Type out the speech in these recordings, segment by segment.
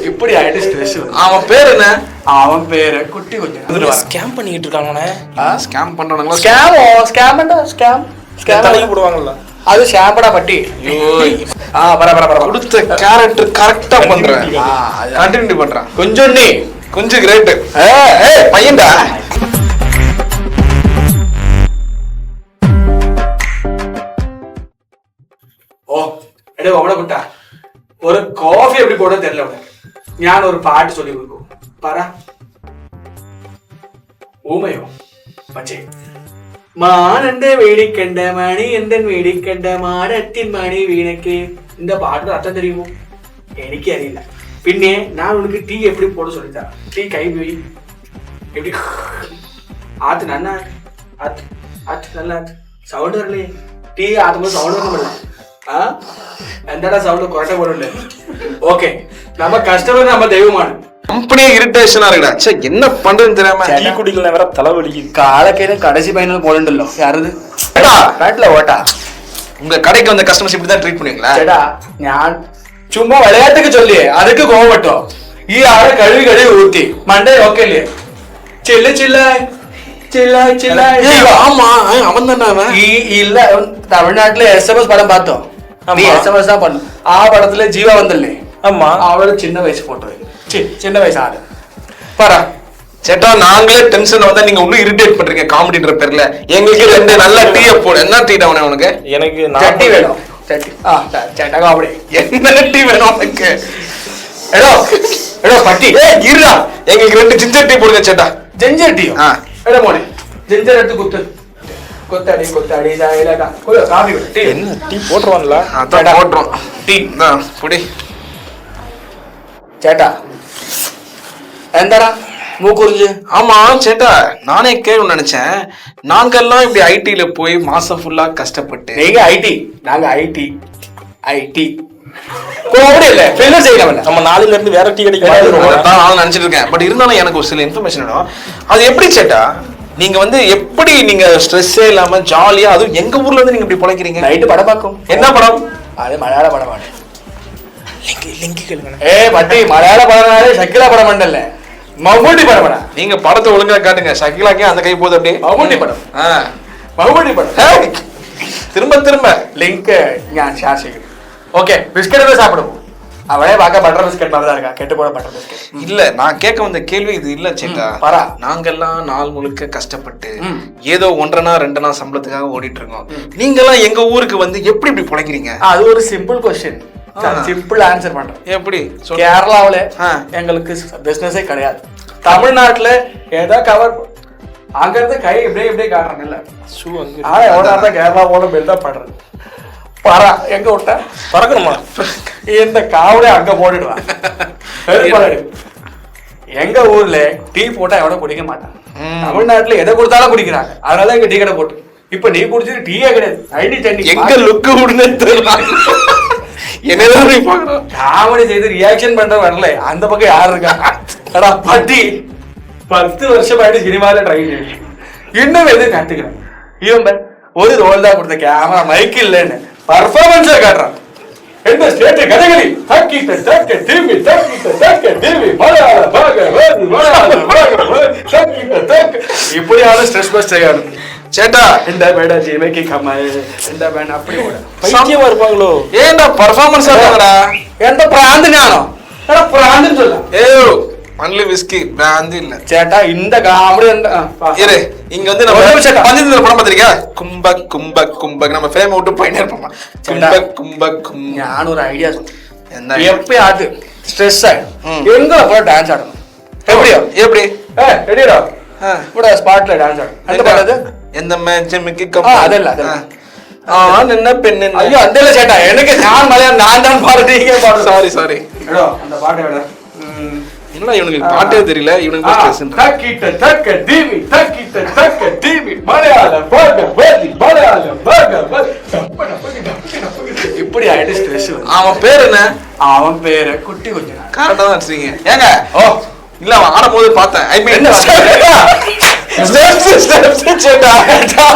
இப்படி ஆயிட்டு ஸ்ட்ரெஸ். அவன் பேர் என்ன? அவன் பேரு குட்டி கொஞ்சம். ஸ்கேம் பண்ணிட்டு இருக்காங்கண்ணே. ஸ்கேம் பண்றானுங்களா? ஸ்கேம் தலைக்கு போடுவாங்கல்ல, அது ஷாம்படா பட்டி. கொடுத்த கேரக்டர் கரெக்டா பண்றேன், கண்டினியூ பண்றேன். கொஞ்சம் நீ கொஞ்சம் கிரேட் பையன்டா. ഓ എടേ അവിടെ കുട്ടാ ഒരു കോഫി എവിടെ പോടാൻ തരില്ല. അവിടെ ഞാൻ ഒരു പാട്ട് ചൊല്ലി കൊടുക്കും. പറ. ഊമയോ പക്ഷേ മാനന്റെ വേടിക്കണ്ട മണി എന്തൻ വേടിക്കണ്ട മാനത്തിൻ മണി വീണക്ക്. இந்த பாட்டு அர்த்தம் தெரியுமோ? எனக்கு அறியல. பின்னே நான் உனக்கு டீ எப்படி போட சொல்லித்தரேன். டீ கை வை எப்படி ஆத்து நன்னா ஆத்து ஆத்து நல்லா சவுண்ட் வரலையே. டீ ஆத்தும்போது சவுண்ட் வரணும். എന്താടാ സൗണ്ട് കൊറട്ട പോലുണ്ട്. ഓക്കെ നമ്മ കസ്റ്റമർ നമ്മ ദൈവമാണ്. கம்பெனியே இரிட்டேஷனா இருக்குடா. சே என்ன பண்றதுன்னு தெரியாம டீ குடிக்கல வேற தலைவலிக்கு. காலக்கேன கடைசி பையனுக்கு போலண்டല്ലോ. யாரது பேட்ல ஓட்டா? உங்க கடைக்கு வந்த கஸ்டமர்ஸ் இப்படி தான் ட்ரீட் பண்ணுவீங்களா? ചേട്ടാ ഞാൻ ചുമ്മാ വിളയാട്ടൊക്കെ ചൊല്ലിയേ അതുക്ക് കോവട്ടോ. ഈ ആളെ കഴുകി കഴുകി ഊത്തി മണ്ടേ ഓക്കെ അല്ലേ? ചില്ല ചില്ലായ് ചില്ലായ് ചില്ലായ്. ஆமா அவன் தானே அவன். இல்ல தமிழ்நாட்டுல SMS படம் பார்த்தோம். நீ SMS தான் பண்ணு. ஆ படத்துல ஜீவா வந்தல்லே. ஆமா, அவளோட சின்ன வயசு போட்டோ. சின்ன வயசு ஆளு பாரா. சேட்டா நாங்களே டென்ஷன் வந்தா நீங்க இன்னும் இரிட்டேட் பண்றீங்க காமெடின்ற பேர்ல. எங்களுக்கு ரெண்டு நல்ல டீயை போடு. என்ன டீ டவுன் உனக்கு? எனக்கு சட்டி வேணும். சட்டி சேட்டா காமெடி. என்ன டீ வேணும் உனக்கு? எடோ எடோ பட்டி இருடா, எங்களுக்கு ரெண்டு ஜிஞ்சர் டீ போடுங்க சேட்டா. Ginger tea? எடோ போனே ஜிஞ்சர் எடுத்து குத்து. கொத்தாடி கொத்தாடி இதாயிலடா. ஓ காபி டீ. என்ன டீ போட்றவான்ல? அதான் போட்றோம். டீ புடி. சேட்டா எந்தடா மூக்குறிஞ்சு? ஆமா சேட்டா, நானே கேட்கணும்னு நினைச்சேன். நாங்கெல்லாம் இப்படி ஐடில போய் மாசம் ஃபுல்லா கஷ்டப்பட்டு. நீங்க ஐடி, நாங்க ஐடி. ஐடி கோடி இல்ல ஃபெயிலியர் செய்யறவன். நம்ம நாளையில இருந்து வேற டீ கடைக்கு நான் நினைச்சிட்டு இருக்கேன். பட் இருந்தாலும் எனக்கு ஒரு சில இன்ஃபர்மேஷன் வேணும். அது எப்படி சேட்டா நீங்க வந்து எப்படி நீங்க ஸ்ட்ரெஸ்ஸே இல்லாம ஜாலியா, அதுவும் எங்க ஊர்ல இருந்து நீங்க இப்படி பிழைக்கிறீங்க? நைட்டு படம் பார்க்கும். என்ன படம்? அது மலையாள படம். லிங்கி கேளுங்க. பட்டி மலையாள படம்னாலே ஷக்கிலா படம் மண்டல்ல, மம்முட்டி படம். நீங்க படத்தை ஒழுங்கா காட்டுங்க. ஷக்கிலாக்கே அந்த கை போகுது அப்படியே. மம்முட்டி படம். மம்முட்டி படம். திரும்ப திரும்ப லிங்க் நான் ஷேர் செய்கிறேன். ஓகே பிஸ்கெட் சாப்பிடுவோம். அவளே பார்க்க பட்டர் பிஸ்கெட் மாதிரி தான் இருக்கா. கெட்டு போட பட்டர் பிஸ்கெட் இல்ல. நான் கேட்க வந்த கேள்வி இது இல்ல சேட்டா. பரா, நாங்கெல்லாம் நாள் முழுக்க கஷ்டப்பட்டு ஏதோ 1.5 2 சம்பளத்துக்காக ஓடிட்டு இருக்கோம். நீங்க எல்லாம் எங்க ஊருக்கு வந்து எப்படி இப்படி பிழைக்கிறீங்க? அது ஒரு சிம்பிள் கொஸ்டின். சிம்பிள் ஆன்சர் பண்றேன். எப்படி? கேரளாவில எங்களுக்கு பிசினஸே கிடையாது. தமிழ்நாட்டுல ஏதோ கவர் அங்க இருந்து கை இப்படியே இப்படியே காட்டுறாங்கல்ல. எவ்வளோ கேரளா போல பில்டப் பண்றது. பரா எங்க விட்ட பறக்கணுமா? இந்த காவலே அங்க போட்டுடுவான். எங்க ஊர்ல டீ போட்டா எவ்வளவு குடிக்க மாட்டான். தமிழ்நாட்டுல எதை கொடுத்தாலும் குடிக்கிறாங்க. அதனால எங்க டீ கடை போட்டு. இப்ப நீ குடிச்சிட்டு டீயே கிடையாது. ஐடி தண்ணி எங்க லுக்கு உடனே என்னதான் நீ பாக்குறோம். காமெடி செய்து ரியாக்ஷன் பண்ற வரல. அந்த பக்கம் யாரு இருக்கா? அடா பட்டி 10 வருஷம் ஆயிட்டு சினிமால ட்ரை பண்ணி இன்னும் எது கத்துக்கிறேன். இவன் ஒரு ரோல் தான் கொடுத்த கேமரா மைக் இல்லைன்னு பர்ஃபார்மன்ஸா காட்டுறான். என்ன ஸ்டேட் கதகளி தக்கிட்ட தக்க திரும்பி தக்கிட்ட தக்க திரும்பி மலையாள பாக வேதி மலையாள பாக தக்கிட்ட தக்க இப்படியான ஸ்ட்ரெஸ் பஸ் செய்யணும். சேட்டா இந்த பேடா ஜீமைக்கு கமாய் இந்த பேன் அப்படி ஓட பைத்தியமா இருப்பாங்களோ? ஏன்டா பர்ஃபார்மன்ஸ் ஆடுறடா? எந்த பிராந்து ஞானம்? எடா பிராந்துன்னு சொல்ல. ஏய் ஒன்லி விஸ்கி பிராந்தி இல்ல சேட்டா. இந்த காமெடி இரு இங்க வந்து நம்ம பஞ்சதந்திர படம் பாத்திருக்கியா? கும்ப கும்ப கும்ப நம்ம ஃபேம் விட்டு போயிட்டே இருப்போம். கும்ப கும்ப கும். நான் ஒரு ஐடியா சொல்றேன். என்ன? எப்பயும் ஆட்டு ஸ்ட்ரெஸ் ஆயிடும். எங்க போய் டான்ஸ் ஆடணும். எப்படியோ எப்படி? ரெடிடா கூட ஸ்பாட்ல டான்ஸ் ஆடணும். அந்த பாடுது எந்த மேட்ச்மிக்கு கம். அதல்ல என்ன பெண் என்ன? ஐயோ அதல்ல சேட்டா. எனக்கு நான் மலையாளம் நான் தான் பாடுறீங்க பாடு. Sorry sorry. எடோ அந்த பாட்டு எடா. என்ன இவனுக்கு பாட்டே தெரியல. இவனுக்கு ஸ்ட்ரெஸ். தக்கிட்ட தக்க தீவி தக்கிட்ட தக்க தீவி மலையாள பாக வேதி மலையாள பாக வேதி. இப்படி ஆயிட்டு ஸ்ட்ரெஸ். அவன் பேர் என்ன? அவன் பேரு குட்டி கொஞ்சம். கரெக்டா தான் வச்சிருக்கீங்க. ஏங்க இல்ல அவன் ஆடும்போது பார்த்தேன். ஐ மீன்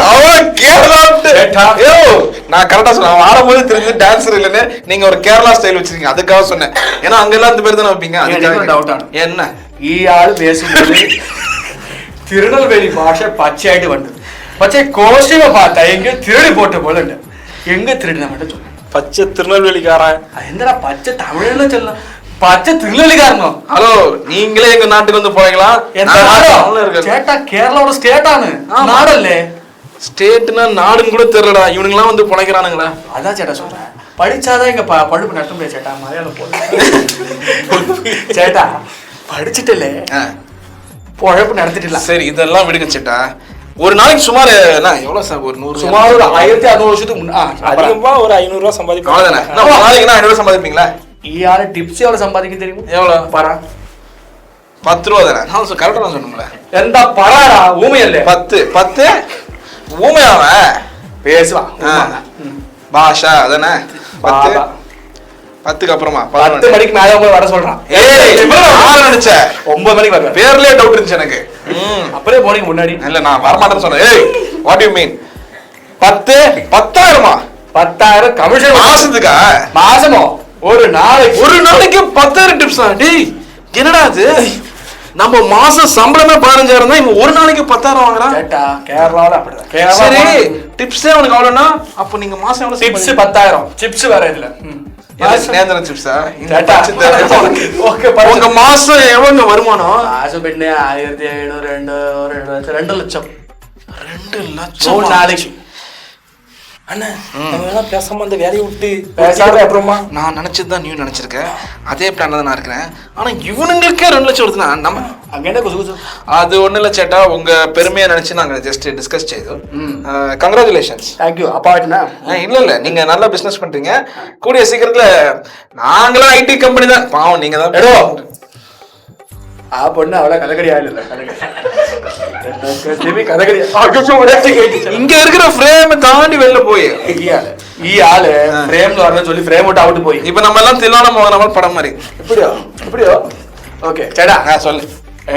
அவன் நான் கரெக்டா சொன்னேன், ஆடும்போது தெரிஞ்சு டான்ஸர் இல்லைன்னு நீங்க ஒரு கேரளா ஸ்டைல் வச்சிருக்கீங்க, அதுக்காக சொன்னேன். ஏன்னா அங்கெல்லாம் அந்த பேர் தானே வைப்பீங்க. அதுக்காக ഡൗട്ട് ആണ്. என்ன ഈ ആള് ബേസിക്കലി തിരുനെൽവേലി ഭാഷ പച്ചയായിട്ട് കണ്ടു. പക്ഷേ കോസ്റ്റ്യൂമ പാത്തെങ്കിൽ തിരുടി പോട്ട പോലെ ഉണ്ട്. എങ്ക തിരുടി നമ്മുടെ ചൊല്ലും பச்சை திருநெல்வேலிக்காரன். എന്താ പച്ച തമിഴിലെ ചൊല്ലാം, പച്ച തിരുനെല്ലിക്കാരനോ? ஹலோ, நீங்களே எங்க நாட்டுக்கு வந்து போய்க்கலாம். ചേട്ടാ കേരളം സ്റ്റേറ്റ് ആണ്, നാടല്ലേ? ஸ்டேட்னா நாடுன்னு கூட தெரியலடா, இவனுங்களாம் வந்து பிழைக்கிறானுங்களா? அதான் சேட்டா சொல்றேன், படிச்சாதான் இங்க பழுப்பு நஷ்டம் போய் சேட்டா. மலையாளம் போல சேட்டா படிச்சுட்டே பொழப்பு நடத்திட்டு. சரி, இதெல்லாம் விடுங்க சேட்டா. ஒரு நாளைக்கு சுமார் எவ்வளவு சார்? ஒரு 100, சுமார் ஒரு 1600 வருஷத்துக்கு அதிகமா ஒரு 500 ரூபாய் சம்பாதிப்போம். அவ்வளவுதானே? ஒரு நாளைக்கு 500 சம்பாதிப்பீங்களா? இயால டிப்ஸ் எவ்வளவு சம்பாதிக்கும் தெரியுமா? எவ்வளவு? பரா 10 ரூபா தானே? நான் கரெக்டா நான் சொன்னேன்ல. எந்த பராடா ஊமையல்ல? 10 ஊமையாவ பேசுவா பாஷா அதானே? 10க்கு அப்புறமா 10 மணிக்கு மேல உங்களை வர சொல்றான். நினைச்சேன் 9 மணிக்கு வருவேன். பேர்லயே டவுட் இருந்துச்சு எனக்கு. அப்படியே போனீங்க முன்னாடி. இல்ல, நான் வரமாட்டேன்னு சொன்னேன். ஏய், வாட் யூ மீன்? 10,000 10,000 கமிஷன் மாசத்துக்கா? மாசமோ? ஒரு நாளைக்கு 10,000 டிப்ஸா? டேய், என்னடா அது? நம்ம மாசம் சம்பளமே 15,000 தான், இவன் ஒரு நாளைக்கு 10,000 வாங்குறான். கேட்டா கேரளால அப்படிதான். சரி, டிப்ஸே உனக்கு அவ்வளவுனா அப்ப நீங்க மாசம் எவ்வளவு? டிப்ஸ் 10,000, சிப்ஸ் வேற இதுல. நேந்திரன் சிப்ஸா? ஓகே, உங்க மாசம் எவ்வளவு வருமானம்? மாசம் பெண்ணு 1,700, 2 லட்சம். 2 லட்சம் நாளைக்கு. அண்ணா, நம்ம வேணா பேசாம அந்த வேலையை விட்டு பேசாம அப்புறமா நான் நினைச்சதுதான் நீ நினைச்சிருக்க. அதே பிளான் தான் நான் இருக்கிறேன். ஆனா இவனுங்களுக்கே 2 லட்சம் வருதுன்னா நம்ம அங்க என்ன குசு? அது ஒண்ணு இல்ல சேட்டா, உங்க பெருமையை நினைச்சு நாங்க ஜஸ்ட் டிஸ்கஸ் செய்தோம். கங்க்ராச்சுலேஷன்ஸ். தேங்க்யூ. அப்பாட்னா இல்ல நீங்க நல்லா பிசினஸ் பண்றீங்க. கூடிய சீக்கிரத்துல நாங்களும் ஐடி கம்பெனி தான். பாவம் நீங்க தான். எடோ ஆ பொண்ணு அவள கதகடி ஆயில கதகடி இங்க இருக்கிற ஃப்ரேம் தாண்டி வெளில போய் ഈ ആള് ഫ്രെയിം പറഞ്ഞ ചൊല്ലി ഫ്രെയിം വിട്ട് ഔട്ട് போய். இப்ப நம்ம எல்லாம் தில்லான மோகன் படம் மாதிரி. எப்படியோ ஓகே சேடா சொல்லு.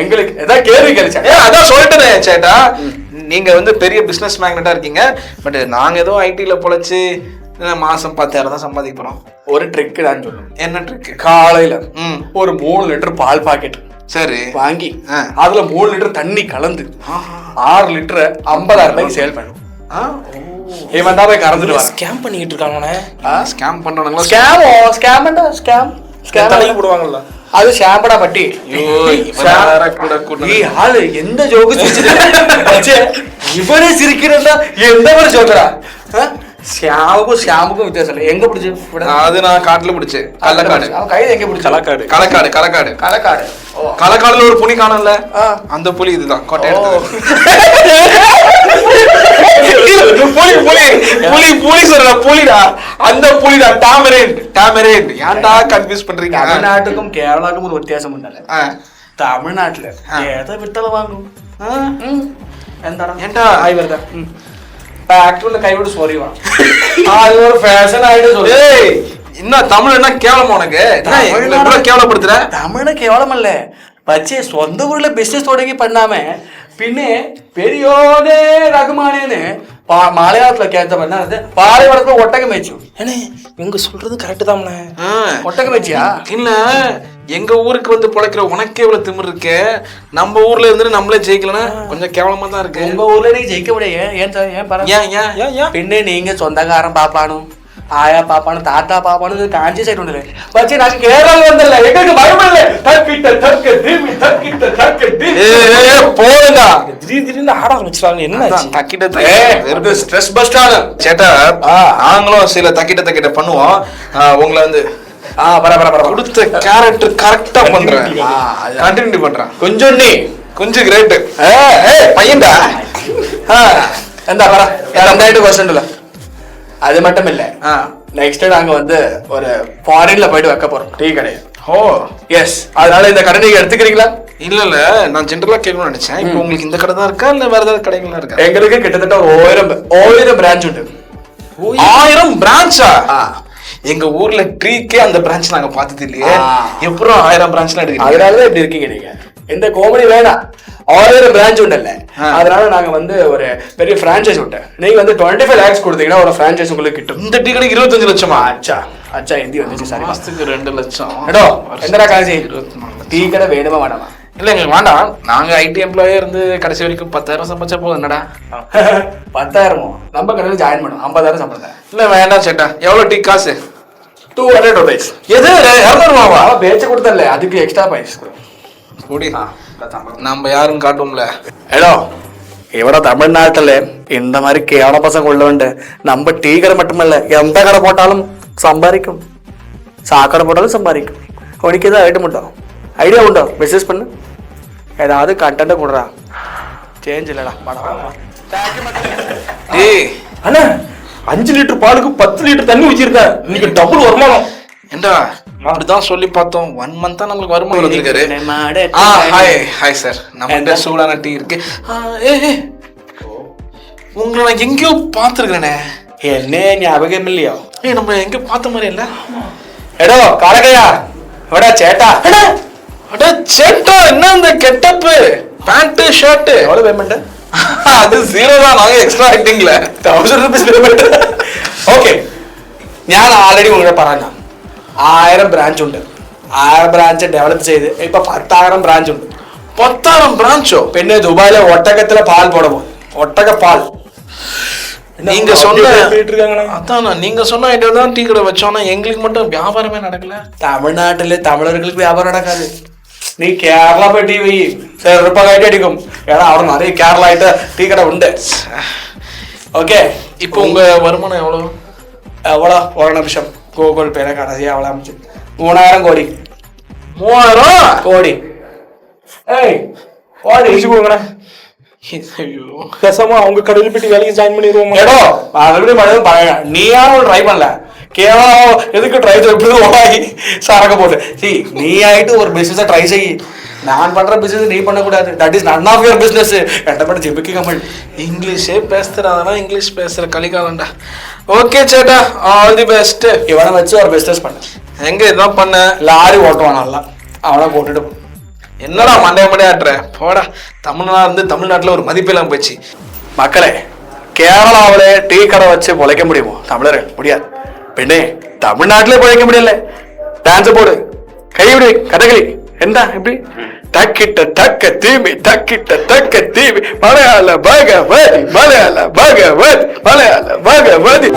எங்களுக்கு ஏதாவது கேள்வி கேளுச்சா? அதான் சொல்லிட்டேனே சேட்டா, நீங்க வந்து பெரிய பிசினஸ் மேக்னெட்டா இருக்கீங்க. பட் நாங்க ஏதோ ஐடில பொழைச்சு மாசம் 10,000 தான் சம்பாதிக்க போறோம். ஒரு ட்ரிக் நான் சொல்லுவேன். என்ன ட்ரிக்? காலையில ஒரு 3 லிட்டர் பால் பாக்கெட் சரி வாங்கி அதுல 3 லிட்டர் தண்ணி கலந்து 6 லிட்டர் 50,000 ரூபாய்க்கு சேல் பண்ணும். இவன் தான் போய் கறந்துட்டு வா. ஸ்கேம் பண்ணிட்டு இருக்காங்கண்ணே. ஸ்கேம் பண்றானுங்களா? ஸ்கேம் தலைக்கு போடுவாங்கல்ல, அது ஷாம்படா பட்டி. ஆளு எந்த ஜோக்கு சிரிச்சு இவனே சிரிக்கிறா? எந்த ஒரு ஜோக்கரா? ஷாமுக்கும் வித்தியாசம் இல்லை. எங்க பிடிச்சு? அது நான் காட்டுல பிடிச்சு. கள்ளக்காடு. அவன் கையில எங்க பிடிச்சு? களக்காடுல ஒரு புலி காணல, அந்த புலி இதுதான் கோட்டை. புலி சொல்ற புலிடா, அந்த புலிடா. டாமரேண்ட். ஏன்டா கன்ஃபியூஸ் பண்றீங்க? தமிழ்நாட்டுக்கும் கேரளாவுக்கும் ஒரு வித்தியாசம் உண்டல்ல. தமிழ்நாட்டுல ஏதோ விட்டல வாங்கும். എന്താടാ ஏன்டா ആയി വരുതാ ஆக்சுவலா கைவிட சொல்லிவா. அது ஒரு ஃபேஷன் ஆயிட்டு சொல்லு. என்ன தமிழ் என்ன கேவலம் உனக்கு? என்ன கேவலப்படுத்துற? தமிழ் கேவலம் இல்ல, പക്ഷേ സ്വന്തം ഊരിലെ ബിസിനസ് തുടങ്ങി பண்ணாம പിന്നെ பெரியோனே ரகுமானேன்னு மலையாளத்துல கேட்ட பண்ண பாலைவனத்துல ஒட்டகம் மேய்ச்சு. ஏனே இவங்க சொல்றது கரெக்ட் தான்ண்ணே. ஒட்டகம் மேய்ச்சியா? இல்ல, எங்க ஊருக்கு வந்து பொழைக்கிற உனக்கே இவ்வளவு திமிரு இருக்கு. நம்ம ஊர்ல இருந்து நம்மளே ஜெயிக்கலன்னா கொஞ்சம் கேவலமா தான் இருக்கு. உங்க ஊர்ல நீங்க ஜெயிக்க முடியாது. പിന്നെ நீங்க சொந்தக்காரன் பாப்பானு ஆயா பாப்பானு தாத்தா பாப்பானு காஞ்சி சைடு உண்டு. പക്ഷേ நாங்க கேரளா வந்தல்ல, எங்களுக்கு பயம் இல்ல. போடுடா, திடீர்னு ஆட ஆரம்பிச்சிட்டாங்க. என்ன ஸ்ட்ரெஸ் பஸ்டான சேட்டா, நாங்களும் சில தக்கிட்ட பண்ணுவோம். உங்களை வந்து கொடுத்த கேரக்டர் கரெக்டா பண்றேன், கண்டினியூ பண்றேன். கொஞ்சம் கிரேட் பையன்டா. എന്താ പറ എന്തായിട്ട് ക്വസ്റ്റ്യൻ ഉണ്ടല്ലോ. அது மட்டும் இல்ல, நெக்ஸ்ட் நாங்க வந்து ஒரு ஃபாரின்ல போயிட்டு வைக்க போறோம் டீ கடையை. ஓ எஸ், அதனால இந்த கடை நீங்க எடுத்துக்கிறீங்களா? இல்ல நான் ஜென்ரலா கேட்கணும்னு நினைச்சேன். இப்போ உங்களுக்கு இந்த கடை தான் இருக்கா இல்ல வேற ஏதாவது கடைகளா இருக்கா? எங்களுக்கு கிட்டத்தட்ட 1000 பிரான்ச் உண்டு. 1000 பிரான்ச்சா? எங்க ஊர்ல ட்ரீக்கே அந்த பிரான்ச் நாங்க பார்த்தது இல்லையே. எப்பறம் 1000 பிரான்ச்லாம் எடுக்கிறீங்க? அதனாலதான் இப்படி இருக்கீங்க நீங்க. இந்த காமெடி வேணாம். 1000 பிரான்ச் உண்டல்ல, அதனால நாங்க வந்து ஒரு பெரிய பிரான்ச்சைஸ் உண்டு. நீங்க வந்து 25 lakhs கொடுத்தீங்கன்னா ஒரு பிரான்ச்சைஸ் உங்களுக்கு கிட்டும். இந்த டீ கடைக்கு 25 லட்சமா? அச்சா அச்சா ஹிந்தி வந்துச்சு, சாரி. மாசத்துக்கு 2 லட்சம். எடோ என்னடா காசு? டீ கடை வேணுமா வேணாமா? இல்ல எங்களுக்கு வேண்டாம். நாங்க ஐடி எம்ப்ளாயே இருந்து கடைசி வரைக்கும் 10,000 சம்பாதிச்சா போதும். என்னடா 10,000 நம்ம கடையில் ஜாயின் பண்ணும் 50,000 சம்பளம். இல்ல வேண்டாம் சேட்டா. எவ்வளவு டீ காசு? 200 rupees. எது 200 ரூபாவா? பேச்சு கொடுத்தல, அதுக்கு எக்ஸ்ட்ரா பைஸ் கூடி நம்ம யாரும் காட்டுவோம்ல. എടോ ഇവിടെ തമിഴ്നാട്ടില് இந்த மாதிரி கேவல பசங்க உள்ளவண்டு நம்ம டீ கடை மட்டுமல்ல எந்த கடை போட்டாலும் சம்பாதிக்கும். சாக்கடை போட்டாலும் சம்பாதிக்கும். உனக்கு எதாவது ஐட்டம் உண்டோ? ஐடியா உண்டோ? பிசினஸ் பண்ணு. ஏதாவது கண்டென்ட் கொடுறா. சேஞ்ச் இல்லடா. டேய் அண்ணா 5 லிட்டர் பாலுக்கு 10 லிட்டர் தண்ணி ஊற்றிருக்க. இன்னைக்கு டபுள் வருமானம். ஏண்டா அப்படிதான் சொல்லி பார்த்தோம். 1 மந்த் நமக்கு வருமானம் வந்திருக்காரு. ஹாய் சார், நம்ம சூடான டீ இருக்கு. உங்களை நான் எங்கேயோ பார்த்துருக்கிறேனே. என்ன ஞாபகம் இல்லையோ? நம்ம எங்க பார்த்த மாதிரி இல்ல. எடோ காலகையா, எடா சேட்டா. அட சேட்டா, என்ன இந்த கெட்டப்? பேண்ட் ஷர்ட் எவ்வளவு பேமெண்ட்? அது 0 தான். நாங்க எக்ஸ்ட்ரா ஆக்டிங்ல 1000 rupees പേയ്മെന്റ്. ഓക്കെ, ഞാൻ ആൾറെഡി ഉങ്ങളോട് പറഞ്ഞു 1000 ബ്രാഞ്ച് ഉണ്ട്. 1000 ബ്രാഞ്ച് ഡെവലപ്പ് ചെയ്ത് ഇപ്പൊ 10,000 ബ്രാഞ്ച് ഉണ്ട്. 10,000 பிரான்ச்சோ? പിന്നെ ദുബായിലെ ഒട്ടകത്തിലെ പാൽ போட போகுது. ஒட்டக பால். நீங்க சொன்ன அதான் நீங்க சொன்ன ஐடியா தான் டீ கடை வச்சோம்னா எங்களுக்கு மட்டும் வியாபாரமே நடக்கல. തമിഴ്നാട്ടില് തമിഴர்களுக்கு வியாபாரம் நடக்காது. நீ கேரளா போய் டீ வை, ரூபாய் கைட்டு அடிக்கும். ஏன்னா അവിടെ நிறைய கேரளா ஆயிட்டு டீ கடை உண்டு. ஓகே, இப்போ உங்க வருமானம் எவ்வளவு? எவ்வளோ? ஒரு நிமிஷம் கூகுள் பேல கடைசியா எவ்வளோ அமைச்சு 3000 கோடி. 3000 கோடி. ஏய் கோடி வச்சுக்கோங்கண்ணா. ஐயோ, பேசாம அவங்க கடையில் போயிட்டு வேலைக்கு ஜாயின் பண்ணிடுவோம். எடோ மறுபடியும் மறுபடியும் பழக. நீ யாரும் ட்ரை பண்ணல, கேவலம் எதுக்கு ட்ரை ஓடாகி சரக்க போட்டு. சி நீ ஆயிட்டு ஒரு பிசினஸ் ட்ரை செய்யி. நான் பண்ற பிசினஸ் நீ பண்ணக்கூடாது. That is none of your business. எட்டப்பட்ட ஜிபிக்கு கமல் இங்கிலீஷே பேசுறாதான். இங்கிலீஷ் பேசுற கலிகாலண்டா. ஓகே சேட்டா, ஆல் தி பெஸ்ட். இவனை வச்சு ஒரு பிசினஸ் பண்ண. எங்க இதான் பண்ண? லாரி ஓட்டுவான் நல்லா, அவனை போட்டுட்டு போ. என்னடா மண்டைய மண்டையாட்டுற? போடா. தமிழ்நாட்டுல ஒரு மதிப்பெல்லாம் போச்சு. மக்களே, கேரளாவிலே டீ கடை வச்சு பொழைக்க முடியுமோ? தமிழர்கள் முடியாது. പിന്നെ തമിഴ്നാട്ടിലെ പൊഴയ്ക്ക முடியல. டான்ஸ் போடு, கைவிடு, கதகளி. എന്താ இப்படி டக்கிட்ட டக்க தீமி, டக்கிட்ட டக்க தீமி. மலையாள பகவதி, மலையாள பகவதி, மலையாள பகவதி.